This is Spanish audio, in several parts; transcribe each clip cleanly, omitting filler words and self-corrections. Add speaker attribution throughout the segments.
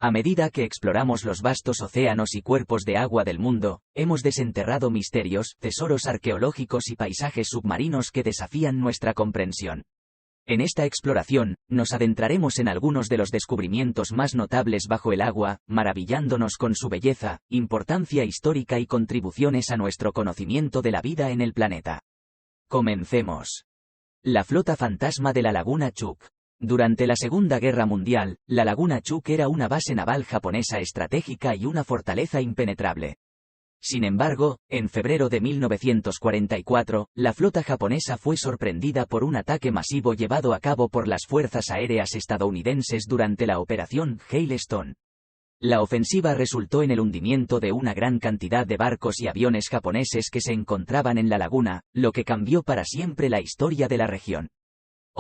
Speaker 1: A medida que exploramos los vastos océanos y cuerpos de agua del mundo, hemos desenterrado misterios, tesoros arqueológicos y paisajes submarinos que desafían nuestra comprensión. En esta exploración, nos adentraremos en algunos de los descubrimientos más notables bajo el agua, maravillándonos con su belleza, importancia histórica y contribuciones a nuestro conocimiento de la vida en el planeta. Comencemos. La flota fantasma de la Laguna Chuuk. Durante la Segunda Guerra Mundial, la Laguna Chuuk era una base naval japonesa estratégica y una fortaleza impenetrable. Sin embargo, en febrero de 1944, la flota japonesa fue sorprendida por un ataque masivo llevado a cabo por las fuerzas aéreas estadounidenses durante la Operación Hailstone. La ofensiva resultó en el hundimiento de una gran cantidad de barcos y aviones japoneses que se encontraban en la laguna, lo que cambió para siempre la historia de la región.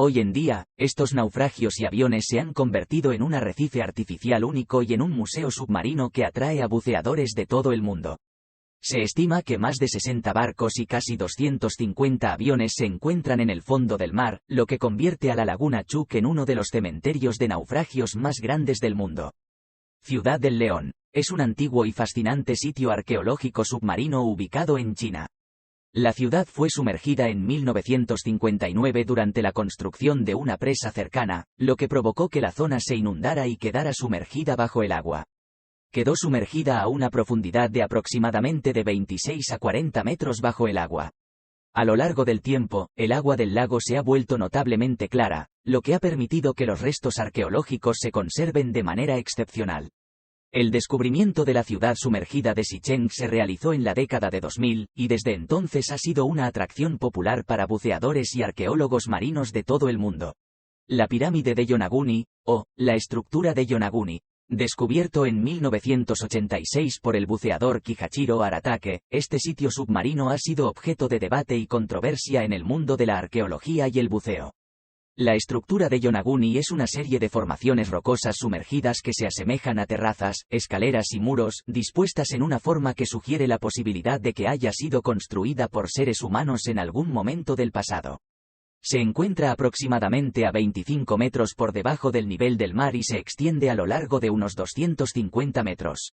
Speaker 1: Hoy en día, estos naufragios y aviones se han convertido en un arrecife artificial único y en un museo submarino que atrae a buceadores de todo el mundo. Se estima que más de 60 barcos y casi 250 aviones se encuentran en el fondo del mar, lo que convierte a la Laguna Chuuk en uno de los cementerios de naufragios más grandes del mundo. Ciudad del León. Es un antiguo y fascinante sitio arqueológico submarino ubicado en China. La ciudad fue sumergida en 1959 durante la construcción de una presa cercana, lo que provocó que la zona se inundara y quedara sumergida bajo el agua. Quedó sumergida a una profundidad de aproximadamente de 26 a 40 metros bajo el agua. A lo largo del tiempo, el agua del lago se ha vuelto notablemente clara, lo que ha permitido que los restos arqueológicos se conserven de manera excepcional. El descubrimiento de la ciudad sumergida de Sicheng se realizó en la década de 2000, y desde entonces ha sido una atracción popular para buceadores y arqueólogos marinos de todo el mundo. La pirámide de Yonaguni, o la estructura de Yonaguni. Descubierto en 1986 por el buceador Kihachiro Aratake, este sitio submarino ha sido objeto de debate y controversia en el mundo de la arqueología y el buceo. La estructura de Yonaguni es una serie de formaciones rocosas sumergidas que se asemejan a terrazas, escaleras y muros, dispuestas en una forma que sugiere la posibilidad de que haya sido construida por seres humanos en algún momento del pasado. Se encuentra aproximadamente a 25 metros por debajo del nivel del mar y se extiende a lo largo de unos 250 metros.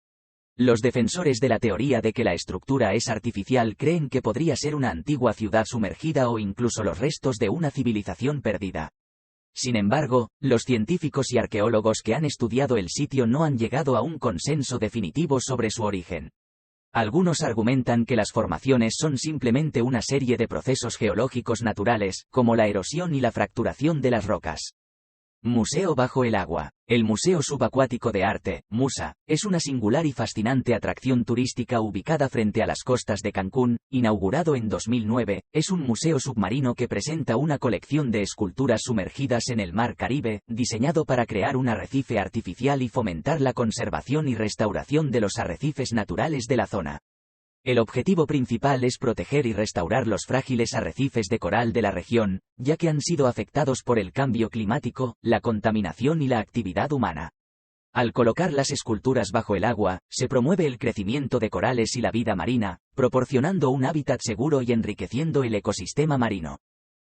Speaker 1: Los defensores de la teoría de que la estructura es artificial creen que podría ser una antigua ciudad sumergida o incluso los restos de una civilización perdida. Sin embargo, los científicos y arqueólogos que han estudiado el sitio no han llegado a un consenso definitivo sobre su origen. Algunos argumentan que las formaciones son simplemente una serie de procesos geológicos naturales, como la erosión y la fracturación de las rocas. Museo bajo el agua. El Museo Subacuático de Arte, MUSA, es una singular y fascinante atracción turística ubicada frente a las costas de Cancún, inaugurado en 2009, es un museo submarino que presenta una colección de esculturas sumergidas en el mar Caribe, diseñado para crear un arrecife artificial y fomentar la conservación y restauración de los arrecifes naturales de la zona. El objetivo principal es proteger y restaurar los frágiles arrecifes de coral de la región, ya que han sido afectados por el cambio climático, la contaminación y la actividad humana. Al colocar las esculturas bajo el agua, se promueve el crecimiento de corales y la vida marina, proporcionando un hábitat seguro y enriqueciendo el ecosistema marino.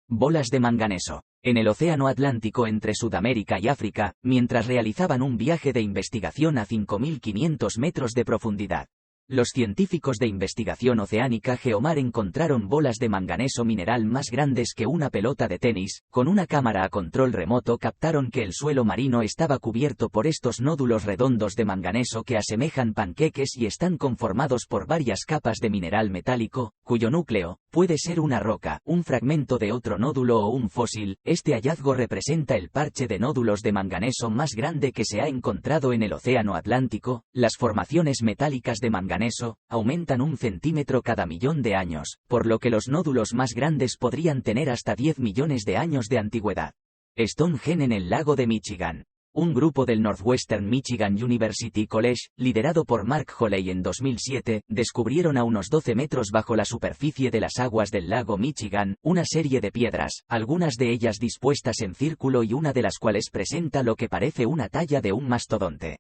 Speaker 1: Bolas de manganeso. En el Océano Atlántico entre Sudamérica y África, mientras realizaban un viaje de investigación a 5.500 metros de profundidad. Los científicos de investigación oceánica Geomar encontraron bolas de manganeso mineral más grandes que una pelota de tenis. Con una cámara a control remoto captaron que el suelo marino estaba cubierto por estos nódulos redondos de manganeso que asemejan panqueques y están conformados por varias capas de mineral metálico, cuyo núcleo puede ser una roca, un fragmento de otro nódulo o un fósil. Este hallazgo representa el parche de nódulos de manganeso más grande que se ha encontrado en el Océano Atlántico. Las formaciones metálicas de manganeso aumentan 1 centímetro cada millón de años, por lo que los nódulos más grandes podrían tener hasta 10 millones de años de antigüedad. Stonehenge en el lago de Michigan. Un grupo del Northwestern Michigan University College, liderado por Mark Holley en 2007, descubrieron a unos 12 metros bajo la superficie de las aguas del lago Michigan, una serie de piedras, algunas de ellas dispuestas en círculo y una de las cuales presenta lo que parece una talla de un mastodonte.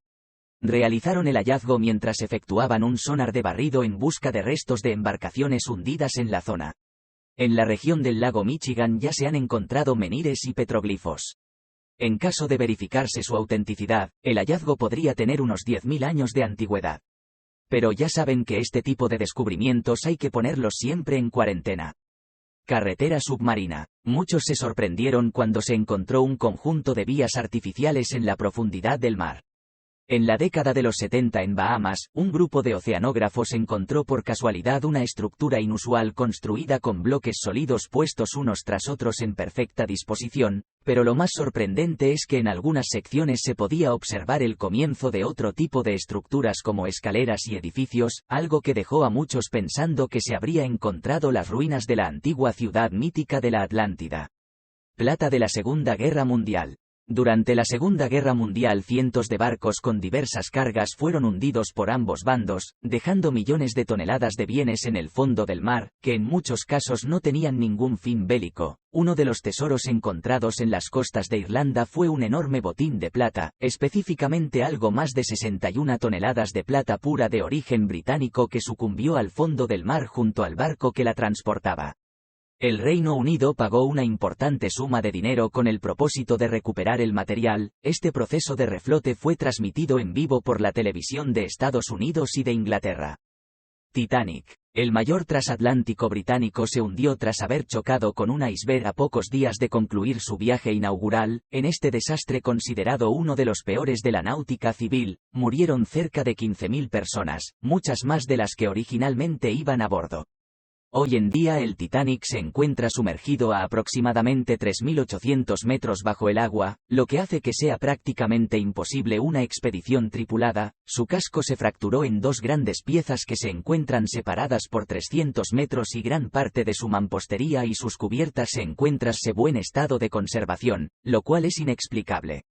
Speaker 1: Realizaron el hallazgo mientras efectuaban un sonar de barrido en busca de restos de embarcaciones hundidas en la zona. En la región del lago Michigan ya se han encontrado menhires y petroglifos. En caso de verificarse su autenticidad, el hallazgo podría tener unos 10.000 años de antigüedad. Pero ya saben que este tipo de descubrimientos hay que ponerlos siempre en cuarentena. Carretera submarina. Muchos se sorprendieron cuando se encontró un conjunto de vías artificiales en la profundidad del mar. En la década de los 70 en Bahamas, un grupo de oceanógrafos encontró por casualidad una estructura inusual construida con bloques sólidos puestos unos tras otros en perfecta disposición, pero lo más sorprendente es que en algunas secciones se podía observar el comienzo de otro tipo de estructuras como escaleras y edificios, algo que dejó a muchos pensando que se habría encontrado las ruinas de la antigua ciudad mítica de la Atlántida. Plata de la Segunda Guerra Mundial. Durante la Segunda Guerra Mundial cientos de barcos con diversas cargas fueron hundidos por ambos bandos, dejando millones de toneladas de bienes en el fondo del mar, que en muchos casos no tenían ningún fin bélico. Uno de los tesoros encontrados en las costas de Irlanda fue un enorme botín de plata, específicamente algo más de 61 toneladas de plata pura de origen británico que sucumbió al fondo del mar junto al barco que la transportaba. El Reino Unido pagó una importante suma de dinero con el propósito de recuperar el material. Este proceso de reflote fue transmitido en vivo por la televisión de Estados Unidos y de Inglaterra. Titanic. El mayor transatlántico británico se hundió tras haber chocado con un iceberg a pocos días de concluir su viaje inaugural. En este desastre considerado uno de los peores de la náutica civil, murieron cerca de 15.000 personas, muchas más de las que originalmente iban a bordo. Hoy en día el Titanic se encuentra sumergido a aproximadamente 3.800 metros bajo el agua, lo que hace que sea prácticamente imposible una expedición tripulada. Su casco se fracturó en dos grandes piezas que se encuentran separadas por 300 metros y gran parte de su mampostería y sus cubiertas se encuentran en buen estado de conservación, lo cual es inexplicable.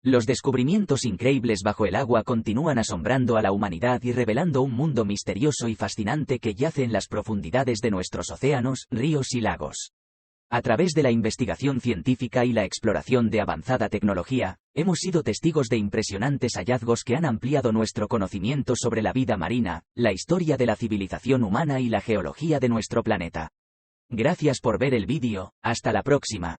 Speaker 1: Los descubrimientos increíbles bajo el agua continúan asombrando a la humanidad y revelando un mundo misterioso y fascinante que yace en las profundidades de nuestros océanos, ríos y lagos. A través de la investigación científica y la exploración de avanzada tecnología, hemos sido testigos de impresionantes hallazgos que han ampliado nuestro conocimiento sobre la vida marina, la historia de la civilización humana y la geología de nuestro planeta. Gracias por ver el vídeo, hasta la próxima.